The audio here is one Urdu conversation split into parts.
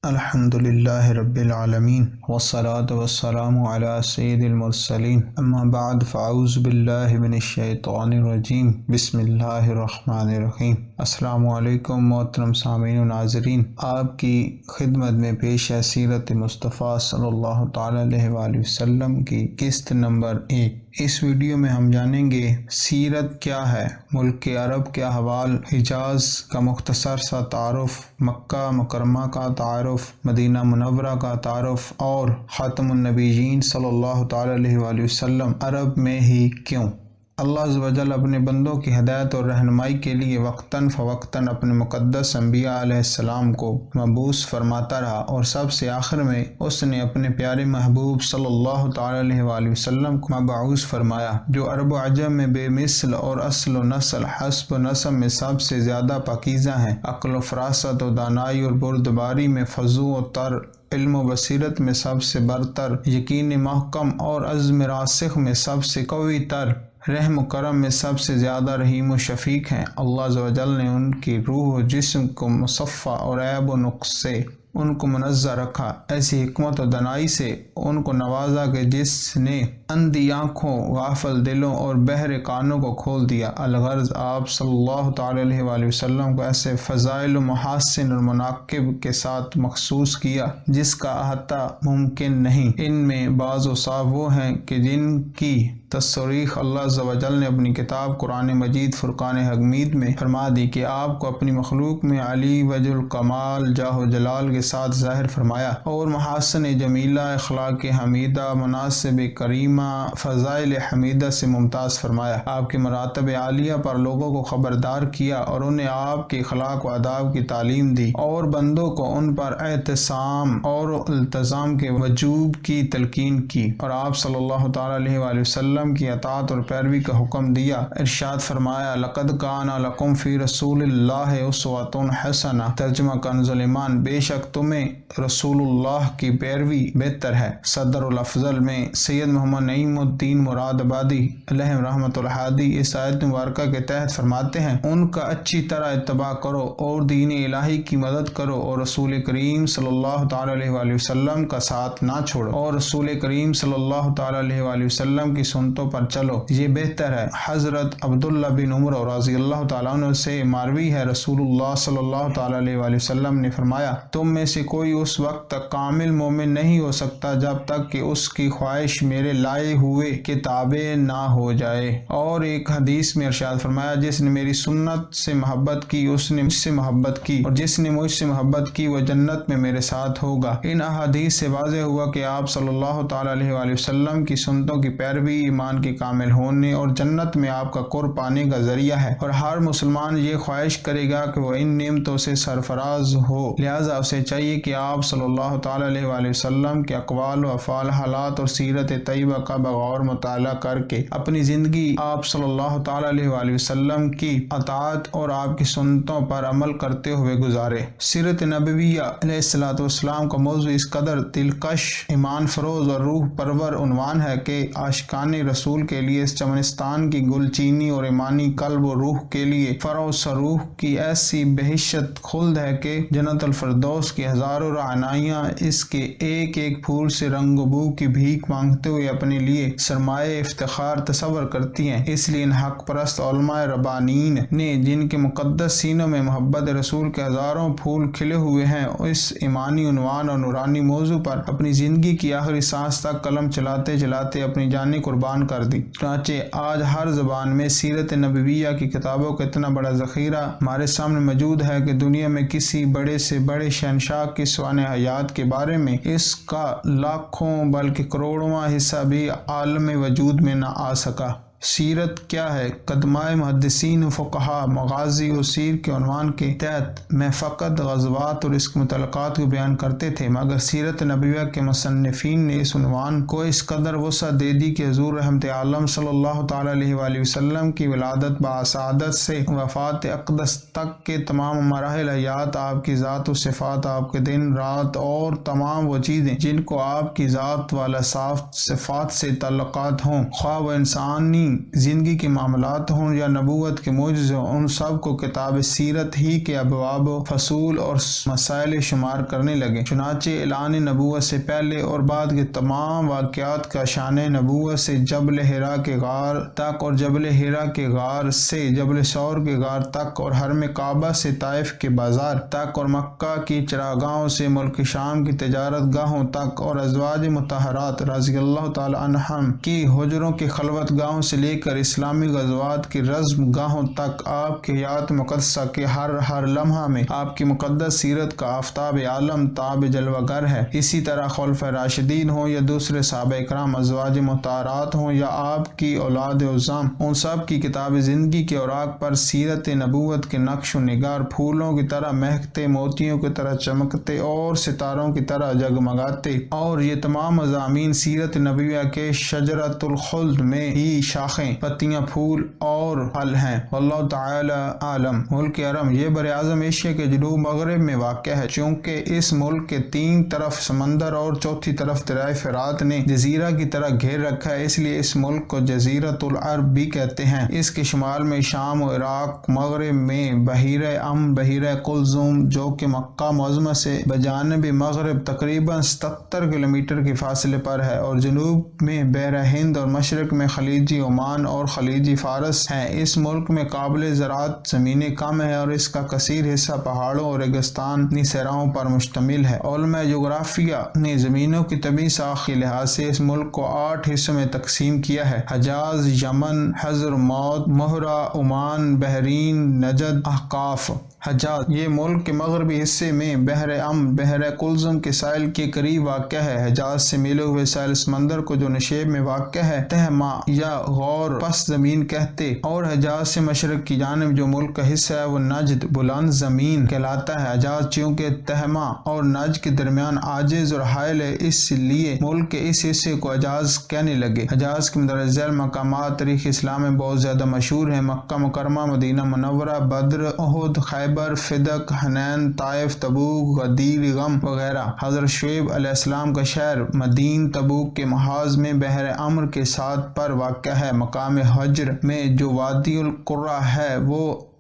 الحمدللہ رب العالمین والصلاة والسلام علی سید المرسلین اما بعد فاعوذ باللہ من الشیطان الرجیم بسم اللہ الرحمن الرحیم۔ السلام علیکم محترم سامعین و ناظرین، آپ کی خدمت میں پیش ہے سیرت مصطفیٰ صلی اللہ تعالی علیہ وآلہ وسلم کی قسط نمبر 1۔ اس ویڈیو میں ہم جانیں گے سیرت کیا ہے، ملک عرب کے احوال، حجاز کا مختصر سا تعارف، مکہ مکرمہ کا تعارف، مدینہ منورہ کا تعارف، اور خاتم النبیین صلی اللہ تعالی علیہ وآلہ وسلم عرب میں ہی کیوں۔ اللہ عز و جل اپنے بندوں کی ہدایت اور رہنمائی کے لیے وقتاً فوقتاً اپنے مقدس انبیاء علیہ السلام کو مبعوث فرماتا رہا، اور سب سے آخر میں اس نے اپنے پیارے محبوب صلی اللہ تعالی علیہ وآلہ وسلم کو مبعوث فرمایا، جو عرب و عجم میں بے مثل اور اصل و نسل حسب و نسب میں سب سے زیادہ پاکیزہ ہیں، عقل و فراست و دانائی اور بردباری میں فزوں و تر، علم و بصیرت میں سب سے برتر، یقین محکم اور عزم راسخ میں سب سے قوی تر، رحم و کرم میں سب سے زیادہ رحیم و شفیق ہیں۔ اللہ عز و جل نے ان کی روح و جسم کو مصفہ اور عیب و نقص سے ان کو منزہ رکھا، ایسی حکمت و دانائی سے ان کو نوازا کہ جس نے اندھی آنکھوں، غافل دلوں اور بہرے کانوں کو کھول دیا۔ الغرض آپ صلی اللہ تعالی علیہ وآلہ وسلم کو ایسے فضائل و محاسن اور مناقب کے ساتھ مخصوص کیا جس کا احاطہ ممکن نہیں۔ ان میں بعض اوصاف وہ ہیں کہ جن کی تصریح اللہ عز و جل نے اپنی کتاب قرآن مجید فرقان حمید میں فرما دی کہ آپ کو اپنی مخلوق میں علی وجہ الکمال جاہ و جلال کے ساتھ ظاہر فرمایا، اور محاسن جمیلہ، اخلاق حمیدہ، مناسب کریمہ، فضائل حمیدہ سے ممتاز فرمایا، آپ کے مراتب عالیہ پر لوگوں کو خبردار کیا اور انہیں آپ کے اخلاق و آداب کی تعلیم دی، اور بندوں کو ان پر اعتصام اور التزام کے وجوب کی تلقین کی، اور آپ صلی اللہ تعالی علیہ وآلہ وسلم کی اطاعت اور پیروی کا حکم دیا۔ ارشاد فرمایا، لقد کان لکم فی رسول اللہ اسوۃ حسنہ، ترجمہ کنز الایمان، بے شک تمہیں رسول اللہ کی پیروی بہتر ہے۔ صدر الافضل میں سید محمد نعیم الدین مراد آبادی علیہ رحمۃ الحادی اس آیت مبارکہ کے تحت فرماتے ہیں، ان کا اچھی طرح اتباع کرو اور دین الہی کی مدد کرو، اور رسول کریم صلی اللہ تعالی علیہ وآلہ وسلم کا ساتھ نہ چھوڑو، اور رسول کریم صلی اللہ تعالی علیہ وآلہ وسلم کی سنتوں پر چلو، یہ بہتر ہے۔ حضرت عبداللہ بن عمر رضی اللہ تعالیٰ عنہ سے مروی ہے، رسول اللہ صلی اللہ تعالی علیہ وآلہ وسلم نے فرمایا، تم میں سے کوئی اس وقت تک کامل مومن نہیں ہو سکتا جب تک کہ اس کی خواہش میرے لائے ہوئے کے تابع نہ ہو جائے۔ اور ایک حدیث میں ارشاد فرمایا، جس نے میری سنت سے محبت کی اس نے مجھ سے محبت کی، اور جس نے مجھ سے محبت کی وہ جنت میں میرے ساتھ ہوگا۔ ان احادیث سے واضح ہوا کہ آپ صلی اللہ تعالی علیہ وآلہ وسلم کی سنتوں کی پیروی ایمان کے کامل ہونے اور جنت میں آپ کا قرب پانے کا ذریعہ ہے، اور ہر مسلمان یہ خواہش کرے گا کہ وہ ان نعمتوں سے سرفراز ہو۔ لہٰذا اسے چاہیے کہ آپ صلی اللہ تعالی علیہ وآلہ وسلم کے اقوال و افعال، حالات اور سیرت طیبہ کا بغور مطالعہ کر کے اپنی زندگی آپ صلی اللہ تعالی علیہ وآلہ وسلم کی اطاعت اور آپ کی سنتوں پر عمل کرتے ہوئے گزارے۔ سیرت نبویہ علیہ الصلوۃ والسلام کا موضوع اس قدر دلکش، ایمان فروز اور روح پرور عنوان ہے کہ عاشقان رسول کے لیے اس چمنستان کی گل چینی اور ایمانی قلب و روح کے لیے فرو سروح کی ایسی بہشت خلد ہے کہ جنت الفردوس کی ہزاروں رعنائیاں اس کے ایک ایک پھول سے رنگ و بو کی بھیک مانگتے ہوئے اپنے لیے سرمایہ افتخار تصور کرتی ہیں۔ اس لیے ان حق پرست علماء ربانیین نے جن کے مقدس سینوں میں محبت رسول کے ہزاروں پھول کھلے ہوئے ہیں، اس ایمانی عنوان اور نورانی موضوع پر اپنی زندگی کی آخری سانس تک قلم چلاتے چلاتے اپنی جانیں قربان کر دی۔ چنانچہ آج ہر زبان میں سیرت نبویہ کی کتابوں کا اتنا بڑا ذخیرہ ہمارے سامنے موجود ہے کہ دنیا میں کسی بڑے سے بڑے شہنشاہ کی سوانح حیات کے بارے میں اس کا لاکھوں بلکہ کروڑواں حصہ بھی عالم وجود میں نہ آ سکا۔ سیرت کیا ہے؟ قدمائے محدثین و فقہا مغازی و سیر کے عنوان کے تحت میں فقط غزوات اور اس کے متعلقات کو بیان کرتے تھے، مگر سیرت نبویہ کے مصنفین نے اس عنوان کو اس قدر وسعت دے دی کہ حضور رحمت عالم صلی اللہ تعالی علیہ وآلہ وسلم کی ولادت باسعادت سے وفات اقدس تک کے تمام مراحل حیات، آپ کی ذات و صفات، آپ کے دن رات اور تمام وہ چیزیں جن کو آپ کی ذات والا صفات سے تعلقات ہوں، خواہ وہ انسانی زندگی کے معاملات ہوں یا نبوت کے معجزے ہوں، ان سب کو کتاب سیرت ہی کے ابواب، فصول اور مسائل شمار کرنے لگے۔ چنانچہ اعلان نبوت سے پہلے اور بعد کے تمام واقعات کا شان نبوت سے جبل حرا کے غار تک اور جبل حرا کے غار سے جبل ثور کے غار تک اور حرم کعبہ سے طائف کے بازار تک اور مکہ کی چراگاہوں سے ملک شام کی تجارت گاہوں تک اور ازواج مطہرات رضی اللہ تعالی عنہم کی حجروں کے خلوت گاہوں سے لے کر اسلامی غزوات کی رزم گاہوں تک آپ کی حیات مقدسہ کے ہر لمحہ میں آپ کی مقدس سیرت کا آفتاب عالم تاب جلوہ گر ہے۔ اسی طرح خلفائے راشدین ہوں یا دوسرے صحابہ کرام، ازواج مطہرات ہوں یا آپ کی اولاد عظام، ان سب کی کتاب زندگی کے اوراق پر سیرت نبوت کے نقش و نگار پھولوں کی طرح مہکتے، موتیوں کی طرح چمکتے اور ستاروں کی طرح جگمگاتے، اور یہ تمام مضامین سیرت نبویہ کے شجرۃ الخلد میں ہی شاخیں، پتیاں، پھول اور پھل ہیں۔ واللہ تعالی عالم۔ ملک ارم یہ بر اعظم ایشیا کے جنوب مغرب میں واقع ہے۔ چونکہ اس ملک کے 3 طرف سمندر اور چوتھی طرف دریائے فرات نے جزیرہ کی طرح گھیر رکھا ہے، اس لیے اس ملک کو جزیرۃ العرب بھی کہتے ہیں۔ اس کے شمال میں شام و عراق، مغرب میں بحیرہ بحیرہ قلزم جو کہ مکہ معظمہ سے بجانب مغرب تقریباً 77 کلومیٹر کے فاصلے پر ہے، اور جنوب میں بحر ہند اور مشرق میں خلیج عمان اور خلیج فارس ہیں۔ اس ملک میں قابل زراعت زمینیں کم ہیں اور اس کا کثیر حصہ پہاڑوں اور ریگستانی صحراؤں پر مشتمل ہے۔ علماء جغرافیہ نے زمینوں کی طبعی ساخت کے لحاظ سے اس ملک کو 8 حصوں میں تقسیم کیا ہے: حجاز، یمن، حضرموت، مہرہ، عمان، بحرین، نجد، احقاف۔ حجاز یہ ملک کے مغربی حصے میں بحر بحر قلزم کے ساحل کے قریب واقع ہے۔ حجاز سے ملے ہوئے ساحل سمندر کو جو نشیب میں واقع ہے تہما یا غور پس زمین کہتے، اور حجاز سے مشرق کی جانب جو ملک کا حصہ ہے وہ نجد بلند زمین کہلاتا ہے۔ حجاز چونکہ تہما اور نجد کے درمیان عاجز اور حائل ہے، اس لیے ملک کے اس حصے کو حجاز کہنے لگے۔ حجاز کے مندرجہ ذیل مقامات تاریخ اسلام میں بہت زیادہ مشہور ہیں: مکہ مکرمہ، مدینہ منورہ، بدر، احد، خیبر، فدق، حنین، طائف، تبوک، غدیر غم وغیرہ۔ حضرت شعیب علیہ السلام کا شہر مدین تبوک کے محاذ میں بحر امر کے ساتھ پر واقع ہے۔ مقام حجر میں جو وادی القرہ ہے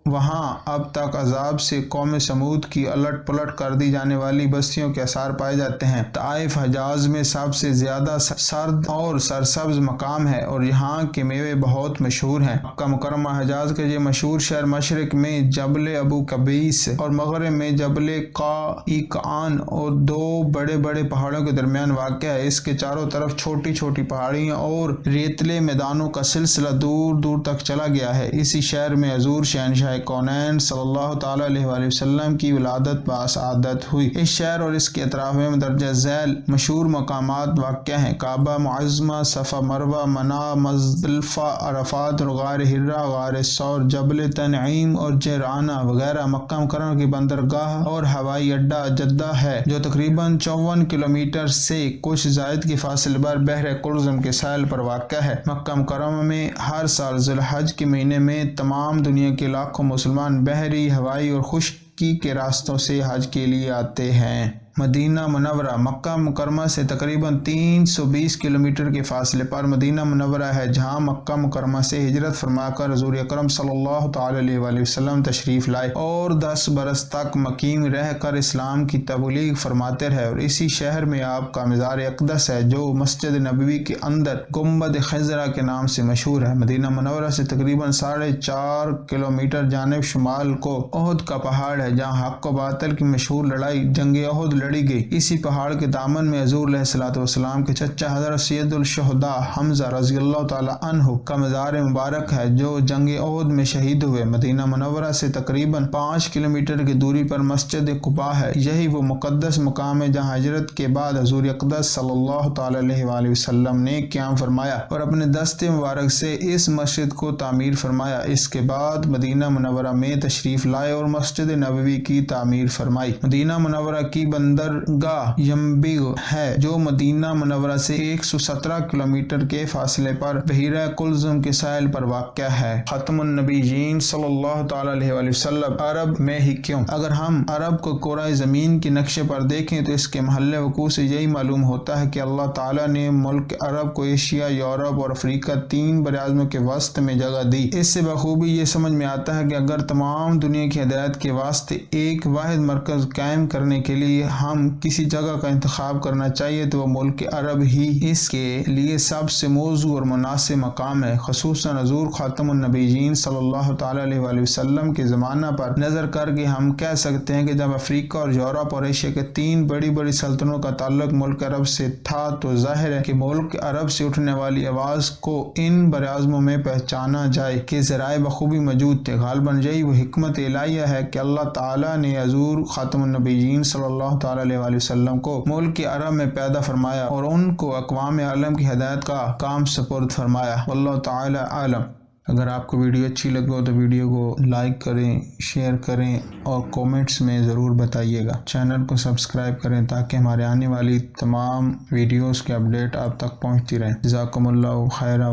وہاں اب تک عذاب سے قوم سمود کی الٹ پلٹ کر دی جانے والی بستیوں کے آثار پائے جاتے ہیں۔ طائف حجاز میں سب سے زیادہ سرد اور سرسبز مقام ہے اور یہاں کے میوے بہت مشہور ہیں۔ مکہ مکرمہ حجاز کا یہ مشہور شہر مشرق میں جبل ابو قبیس اور مغرب میں جبل قائقان اور 2 بڑے بڑے پہاڑوں کے درمیان واقع ہے۔ اس کے چاروں طرف چھوٹی چھوٹی پہاڑیاں اور ریتلے میدانوں کا سلسلہ دور دور تک چلا گیا ہے۔ اسی شہر میں حضور شہنشاہ کونین صلی اللہ تعالی علیہ وآلہ وسلم کی ولادت بسعادت ہوئی۔ اس شہر اور اس کے اطراف میں مندرجہ ذیل مشہور مقامات واقع ہیں: کعبہ معظمہ، صفا مروہ، منا، مزدلفہ، عرفات اور غار حرا، غار ثور، جبل تنعیم اور جعرانہ وغیرہ۔ مکہ مکرمہ کی بندرگاہ اور ہوائی اڈہ جدہ ہے جو تقریباً 54 کلومیٹر سے کچھ زائد کے فاصلے پر بحر قلزم کے ساحل پر واقع ہے۔ مکہ مکرمہ میں ہر سال ذی الحج کے مہینے میں تمام دنیا کے لاکھوں مسلمان بحری، ہوائی اور خشکی کے راستوں سے حج کے لیے آتے ہیں۔ مدینہ منورہ مکہ مکرمہ سے تقریباً 320 کلومیٹر کے فاصلے پر مدینہ منورہ ہے، جہاں مکہ مکرمہ سے ہجرت فرما کر حضور اکرم صلی اللہ تعالی علیہ وآلہ وسلم تشریف لائے اور 10 برس تک مقیم رہ کر اسلام کی تبلیغ فرماتے رہے، اور اسی شہر میں آپ کا مزار اقدس ہے جو مسجد نبوی کے اندر گنبد خضرا کے نام سے مشہور ہے۔ مدینہ منورہ سے تقریباً 4.5 کلومیٹر جانب شمال کو احد کا پہاڑ ہے، جہاں حق و باطل کی مشہور لڑائی جنگ احد لڑی گئی۔ اسی پہاڑ کے دامن میں حضور علیہ الصلوۃ والسلام کے چچا حضرت سید الشہداء حمزہ رضی اللہ تعالی عنہ کا مزار مبارک ہے جو جنگ احد میں شہید ہوئے۔ مدینہ منورہ سے تقریباً 5 کلومیٹر کی دوری پر مسجد قباء ہے، یہی وہ مقدس مقام ہے جہاں ہجرت کے بعد حضور اقدس صلی اللہ تعالی علیہ وآلہ وسلم نے قیام فرمایا اور اپنے دست مبارک سے اس مسجد کو تعمیر فرمایا۔ اس کے بعد مدینہ منورہ میں تشریف لائے اور مسجد نبوی کی تعمیر فرمائی۔ مدینہ منورہ کی بندرگاہ ینبوع ہے جو مدینہ منورہ سے 117 کلومیٹر کے فاصلے پر بحیرہ قلزم کے ساحل پر واقع ہے۔ خاتم النبیین صلی اللہ تعالی علیہ وآلہ وسلم عرب میں ہی کیوں؟ اگر ہم عرب کو کرۂ زمین کے نقشے پر دیکھیں تو اس کے محل وقوع سے یہی معلوم ہوتا ہے کہ اللہ تعالیٰ نے ملک عرب کو ایشیا، یورپ اور افریقہ 3 براعظموں کے وسط میں جگہ دی۔ اس سے بخوبی یہ سمجھ میں آتا ہے کہ اگر تمام دنیا کی ہدایت کے واسطے ایک واحد مرکز قائم کرنے کے لیے ہم کسی جگہ کا انتخاب کرنا چاہیے تو وہ ملک عرب ہی اس کے لیے سب سے موزوں اور مناسب مقام ہے۔ خصوصاً حضور خاتم النبیین صلی اللہ تعالی علیہ وآلہ وسلم کے زمانہ پر نظر کر کے ہم کہہ سکتے ہیں کہ جب افریقہ اور یورپ اور ایشیا کے 3 بڑی سلطنتوں کا تعلق ملک عرب سے تھا تو ظاہر ہے کہ ملک عرب سے اٹھنے والی آواز کو ان براعظموں میں پہچانا جائے کہ ذرائع بخوبی موجود تھے۔ غالباً یہی وہ حکمت الہیہ ہے کہ اللہ تعالیٰ نے حضور خاتم النبیین صلی اللہ تعالی علیہ وآلہ وسلم کو ملک عرب میں پیدا فرمایا اور ان کو اقوام عالم کی ہدایت کا کام سپرد فرمایا۔ واللہ تعالی عالم۔ اگر آپ کو ویڈیو اچھی لگے ہو تو ویڈیو کو لائک کریں، شیئر کریں اور کومنٹس میں ضرور بتائیے گا۔ چینل کو سبسکرائب کریں تاکہ ہمارے آنے والی تمام ویڈیوز کے اپڈیٹ آپ تک پہنچتی رہیں۔ جزاکم اللہ خیرا۔